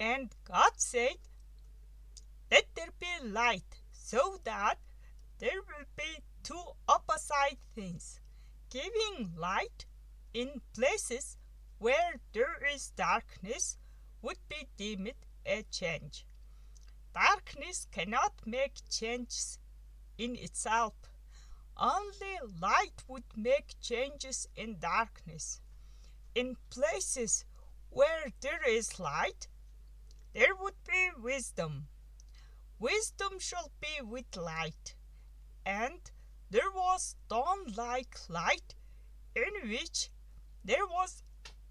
And God said, "Let there be light," so that there will be two opposite things, giving light in places where there is darkness would be deemed a change. Darkness cannot make changes in itself. Only light would make changes in darkness. In places where there is light, there would be wisdom. Wisdom shall be with light. And there was dawn-like light in which there was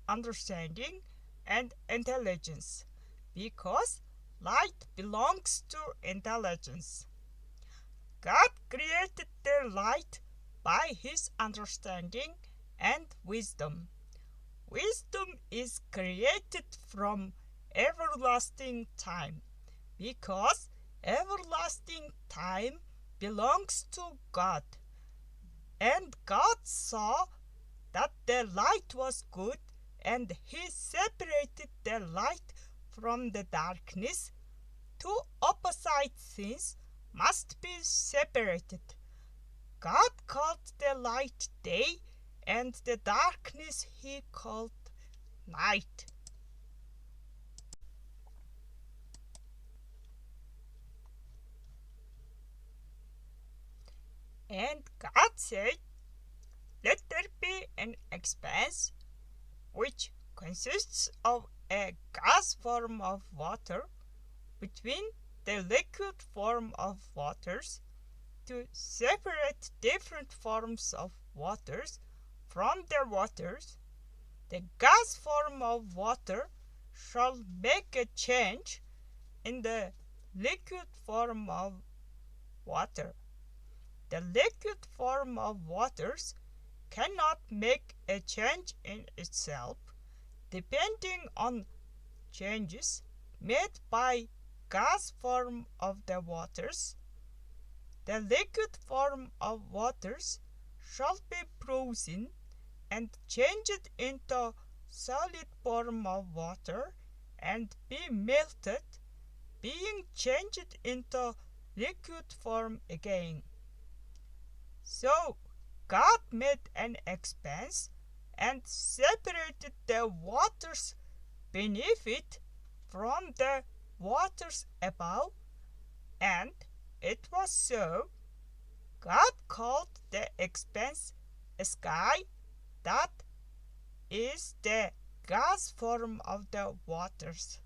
understanding and intelligence, because light belongs to intelligence. God created the light by his understanding and wisdom. Wisdom is created from everlasting time, because everlasting time belongs to God. And God saw that the light was good, and he separated the light from the darkness. Two opposite things must be separated. God called the light day, and the darkness he called night. And God said, "Let there be an expanse which consists of a gas form of water between the liquid form of waters, to separate different forms of waters from their waters. The gas form of water shall make a change in the liquid form of water. The liquid form of waters cannot make a change in itself, depending on changes made by gas form of the waters. The liquid form of waters shall be frozen and changed into solid form of water, and be melted, being changed into liquid form again. So God made an expanse and separated the waters beneath it from the waters above, and it was so. God called the expanse a sky. That is the gas form of the waters.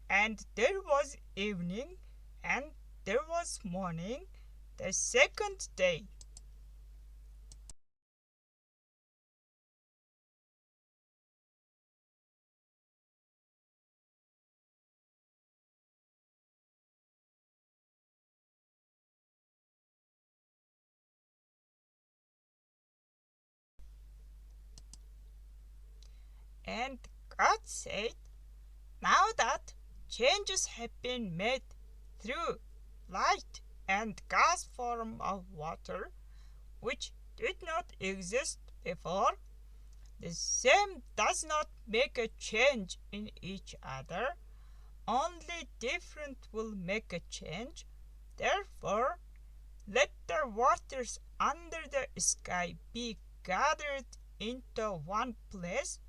And there was evening, and there was morning, the second day. And God said, "Now that changes have been made through light and gas form of water, which did not exist before, the same does not make a change in each other. Only different will make a change. Therefore, let the waters under the sky be gathered into one place,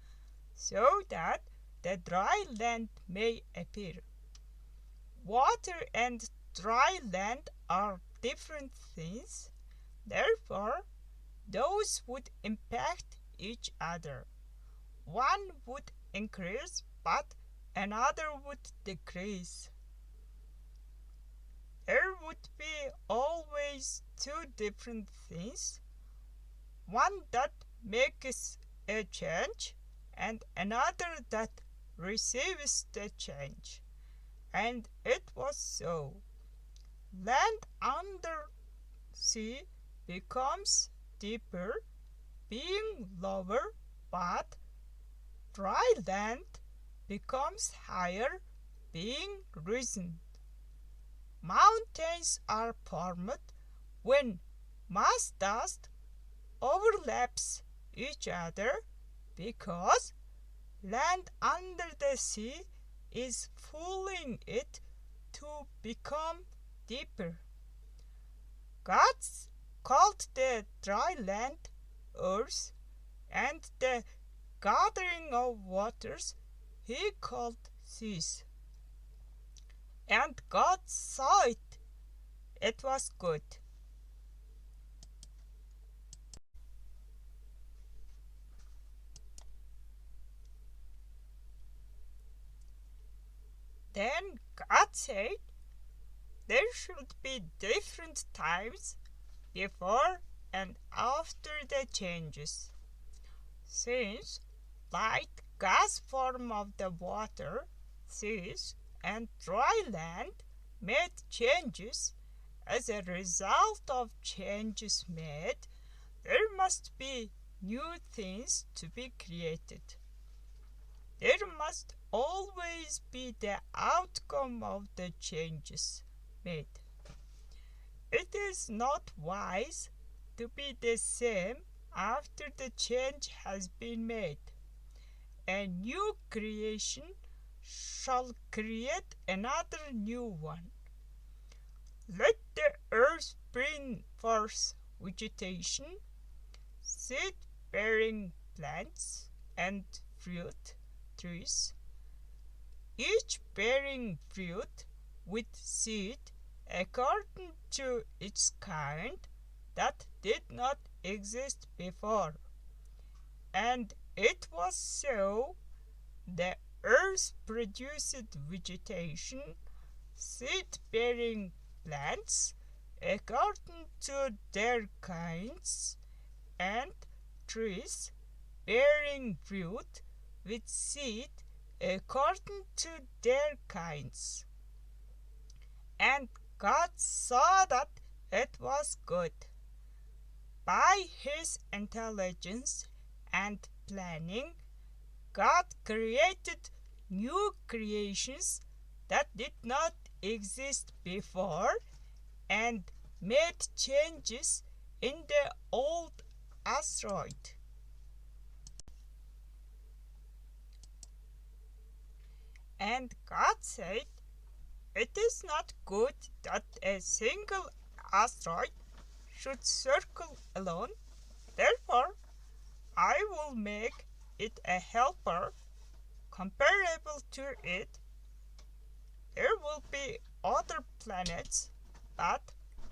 so that the dry land may appear." Water and dry land are different things. Therefore, those would impact each other. One would increase, but another would decrease. There would be always two different things, one that makes a change and another that receives the change. And it was so. Land under sea becomes deeper, being lower, but dry land becomes higher, being risen. Mountains are formed when mass dust overlaps each other, because land under the sea is pulling it to become deeper. God called the dry land earth, and the gathering of waters he called seas. And God saw it. It was good. Then God said there should be different times before and after the changes. Since light gas form of the water, seas, and dry land made changes as a result of changes made, there must be new things to be created. There must always be the outcome of the changes made. It is not wise to be the same after the change has been made. A new creation shall create another new one. Let the earth bring forth vegetation, seed-bearing plants, and fruit trees, each bearing fruit with seed according to its kind that did not exist before. And it was so. The earth produced vegetation, seed-bearing plants according to their kinds, and trees bearing fruit with seed according to their kinds. And God saw that it was good. By his intelligence and planning, God created new creations that did not exist before and made changes in the old asteroid. And God said, it is not good that a single asteroid should circle alone. Therefore, I will make it a helper comparable to it. There will be other planets, but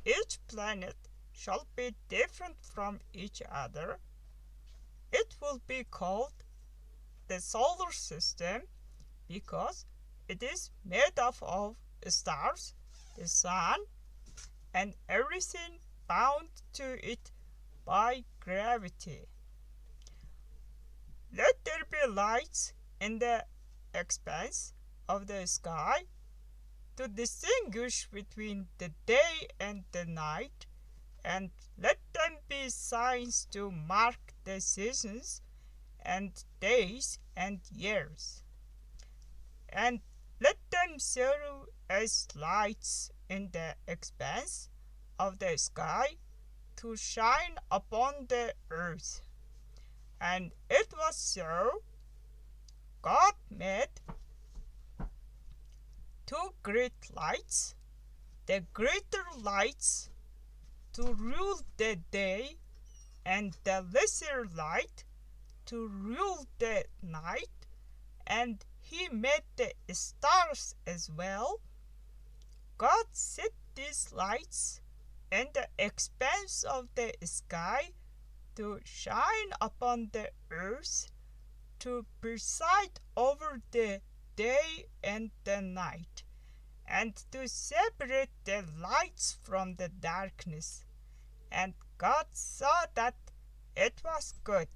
each planet shall be different from each other. It will be called the solar system because it is made up of stars, the sun, and everything bound to it by gravity. Let there be lights in the expanse of the sky to distinguish between the day and the night, and let them be signs to mark the seasons and days and years. And let them serve as lights in the expanse of the sky to shine upon the earth. And it was so. God made two great lights, the greater lights to rule the day, and the lesser light to rule the night, and he made the stars as well. God set these lights in the expanse of the sky to shine upon the earth, to preside over the day and the night, and to separate the lights from the darkness. And God saw that it was good.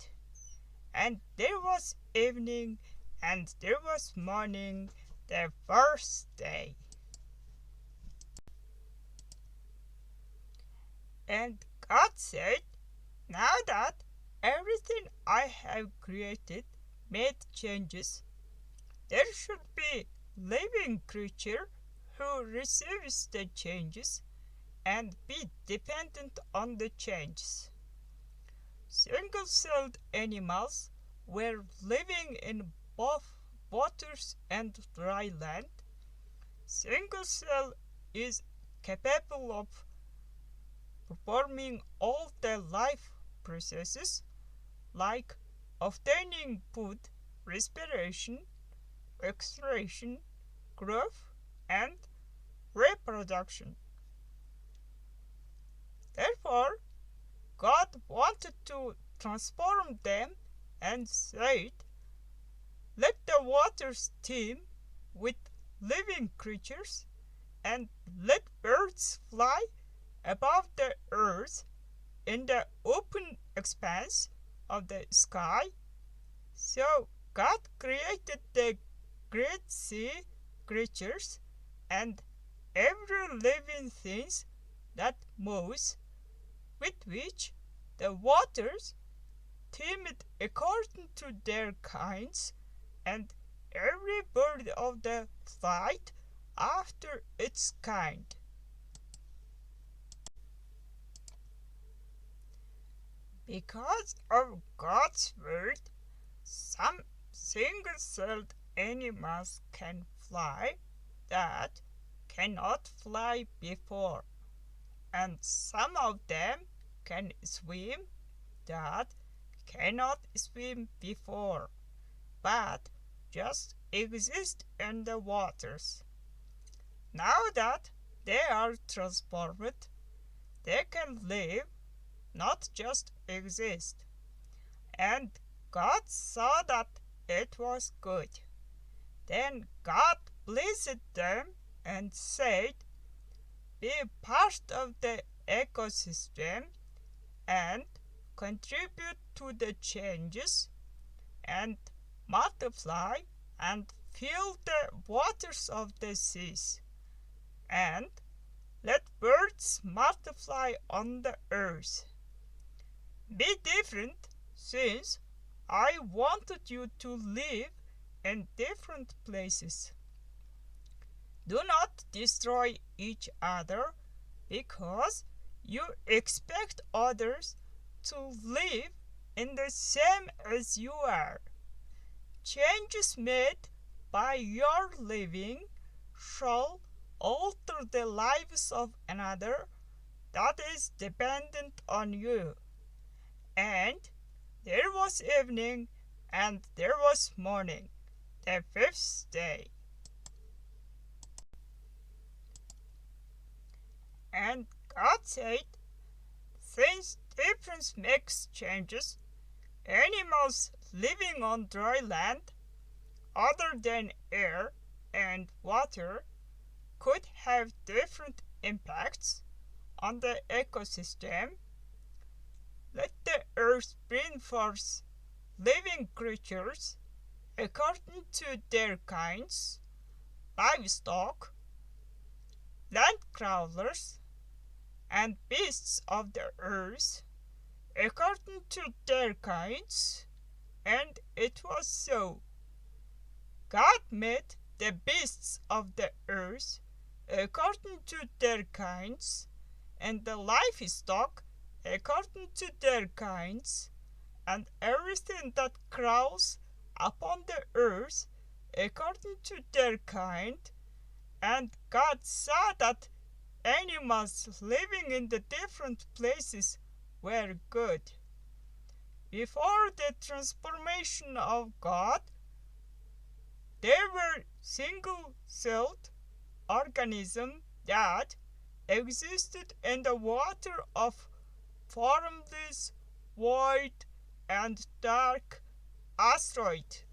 And there was evening, and there was morning, the first day. And God said, now that everything I have created made changes, there should be living creature who receives the changes and be dependent on the changes. Single-celled animals were living in both waters and dry land. Single cell is capable of performing all the life processes like obtaining food, respiration, excretion, growth, and reproduction. Therefore, God wanted to transform them and said, "Let the waters teem with living creatures, and let birds fly above the earth in the open expanse of the sky." So God created the great sea creatures and every living thing that moves, with which the waters teemed according to their kinds, and every bird of the flight after its kind. Because of God's word, some single-celled animals can fly that cannot fly before, and some of them can swim that cannot swim before, but just exist in the waters. Now that they are transformed, they can live, not just exist. And God saw that it was good. Then God blessed them and said, "Be part of the ecosystem and contribute to the changes and multiply and fill the waters of the seas, and let birds multiply on the earth. Be different, since I wanted you to live in different places. Do not destroy each other, because you expect others to live in the same as you are. Changes made by your living shall alter the lives of another that is dependent on you." And there was evening, and there was morning, the fifth day. And God said, "Since difference makes changes, animals living on dry land, other than air and water, could have different impacts on the ecosystem. Let the earth bring forth living creatures according to their kinds, livestock, land crawlers, and beasts of the earth according to their kinds." And it was so. God made the beasts of the earth according to their kinds, and the livestock according to their kinds, and everything that crawls upon the earth according to their kind. And God saw that animals living in the different places were good. Before the transformation of God, there were single-celled organisms that existed in the water of formless, void, and dark asteroid.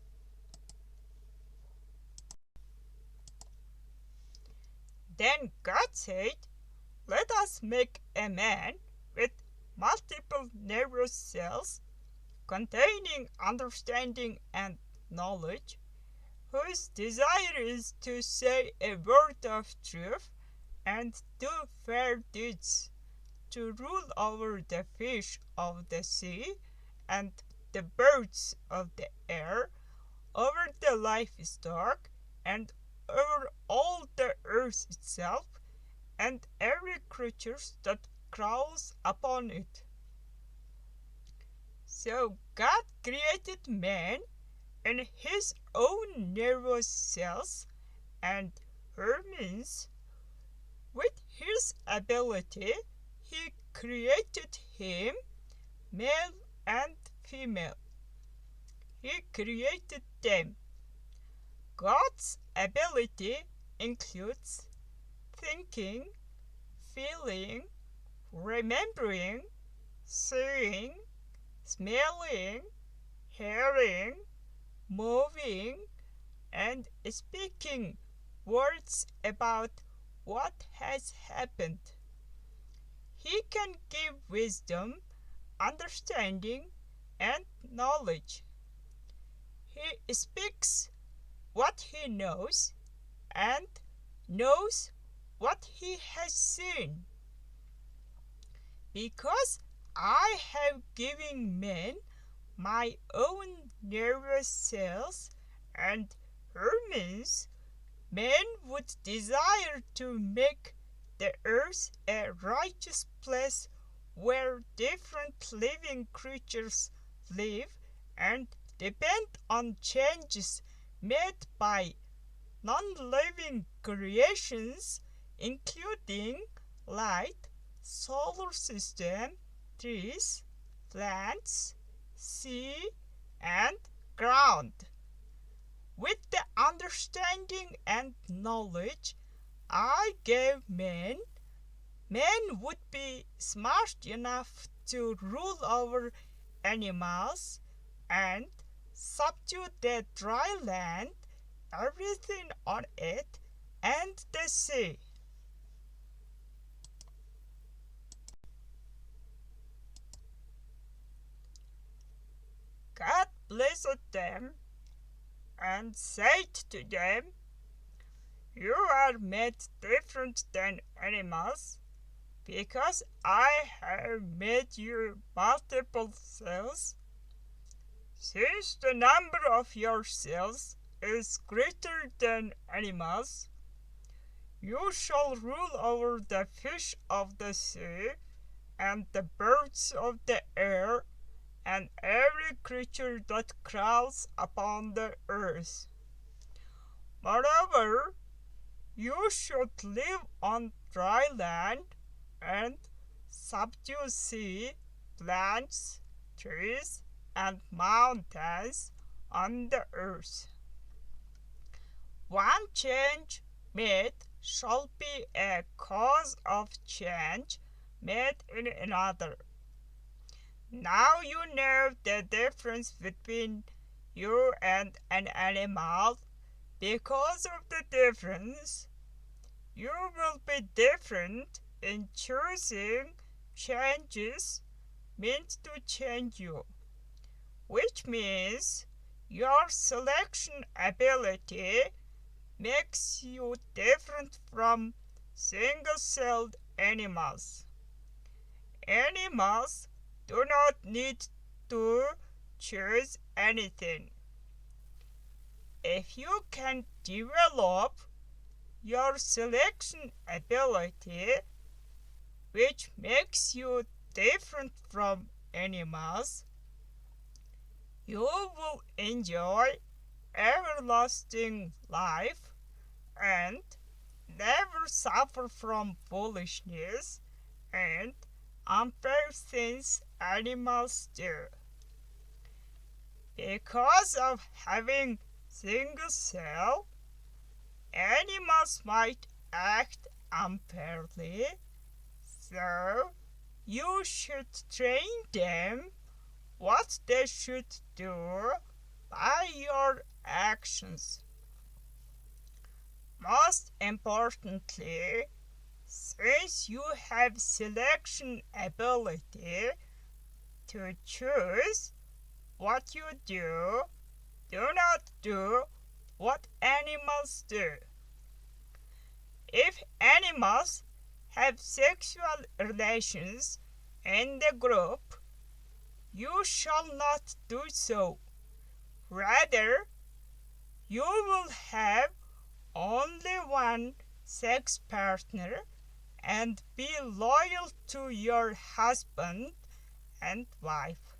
Then God said, "Let us make a man with multiple nervous cells, containing understanding and knowledge, whose desire is to say a word of truth and do fair deeds, to rule over the fish of the sea and the birds of the air, over the livestock, and over all the earth itself, and every creature that crawls upon it." So God created man in his own nervous cells, and Hermes, with his ability, he created him male and female. He created them. God's ability includes thinking, feeling, remembering, seeing, smelling, hearing, moving, and speaking words about what has happened. He can give wisdom, understanding, and knowledge. He speaks what he knows and knows what he has seen. Because I have given men my own nervous cells and Hermes, men would desire to make the earth a righteous place where different living creatures live and depend on changes made by non-living creations, including light, solar system, trees, plants, sea, and ground. With the understanding and knowledge I gave men, men would be smart enough to rule over animals and subdue the dry land, everything on it, and the sea. God blessed them and said to them, "You are made different than animals, because I have made you multiple cells. Since the number of your cells is greater than animals, you shall rule over the fish of the sea and the birds of the air and every creature that crawls upon the earth. Moreover, you should live on dry land and subdue sea, plants, trees, and mountains on the earth. One change made shall be a cause of change made in another. Now you know the difference between you and an animal. Because of the difference, you will be different in choosing changes meant to change you, which means your selection ability makes you different from single-celled animals. Animals do not need to choose anything. If you can develop your selection ability, which makes you different from animals, you will enjoy everlasting life and never suffer from foolishness and unfair things animals do. Because of having single cell, animals might act unfairly, so you should train them what they should do by your actions. Most importantly, since you have selection ability to choose what you do not do what animals do. If animals have sexual relations in the group, you shall not do so. Rather, you will have only one sex partner and be loyal to your husband and wife.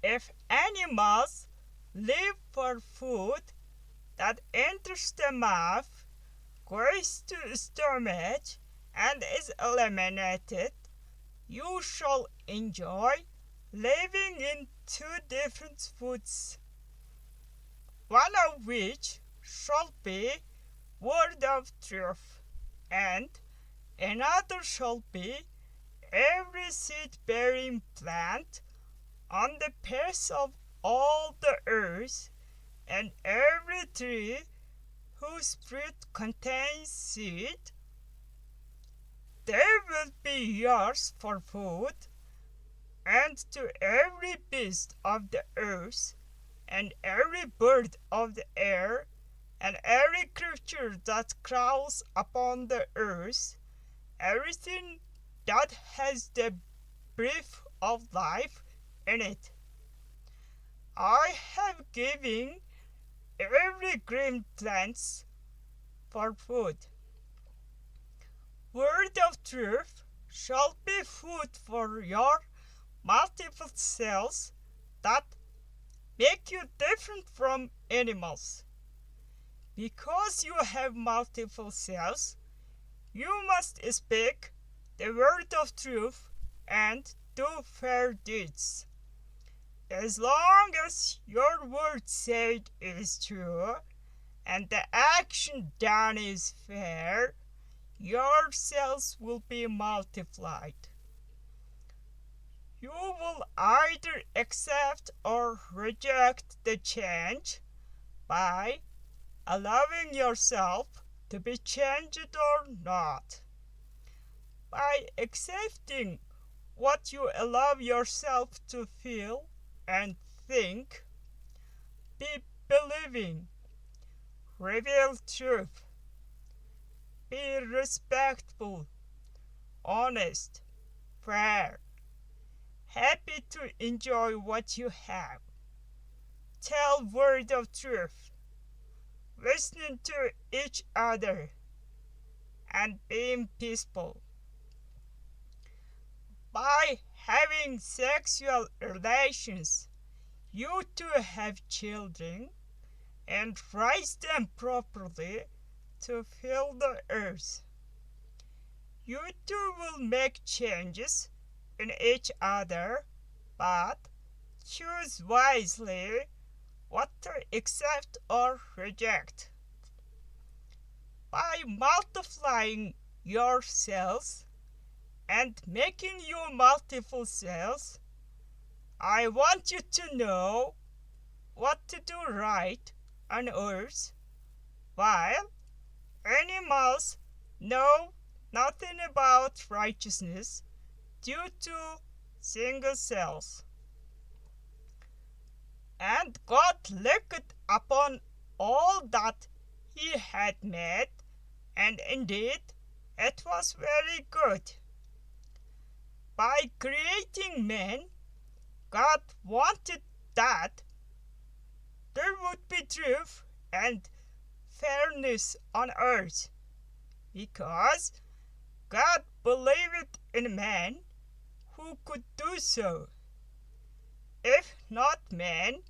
If animals live for food that enters the mouth, goes to stomach, and is eliminated, you shall enjoy living in two different foods, one of which shall be word of truth, and another shall be every seed-bearing plant on the face of all the earth, and every tree whose fruit contains seed. They will be yours for food, and to every beast of the earth, and every bird of the air, and every creature that crawls upon the earth, everything that has the breath of life in it. I have given every green plant for food. Word of truth shall be food for your multiple cells that make you different from animals. Because you have multiple cells, you must speak the word of truth and do fair deeds. As long as your word said is true and the action done is fair, your cells will be multiplied. You will either accept or reject the change by allowing yourself to be changed or not. By accepting what you allow yourself to feel and think, be believing, reveal truth, be respectful, honest, fair, happy to enjoy what you have, tell word of truth, listening to each other, and being peaceful. By having sexual relations, you two have children and raise them properly to fill the earth. You two will make changes in each other, but choose wisely what to accept or reject. By multiplying your cells and making you multiple cells, I want you to know what to do right on earth, while animals know nothing about righteousness due to single cells. And God looked upon all that he had made, and indeed it was very good. By creating man, God wanted that there would be truth and fairness on earth, because God believed in man who could do so. If not man,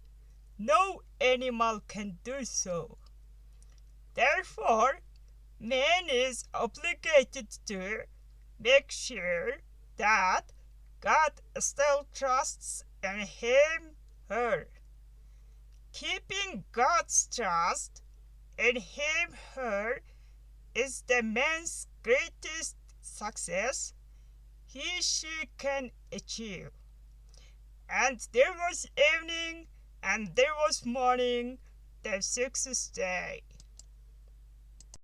no animal can do so. Therefore, man is obligated to make sure that God still trusts in him, her. Keeping God's trust in him, her is the man's greatest success she can achieve. And there was evening, and there was morning, the sixth day.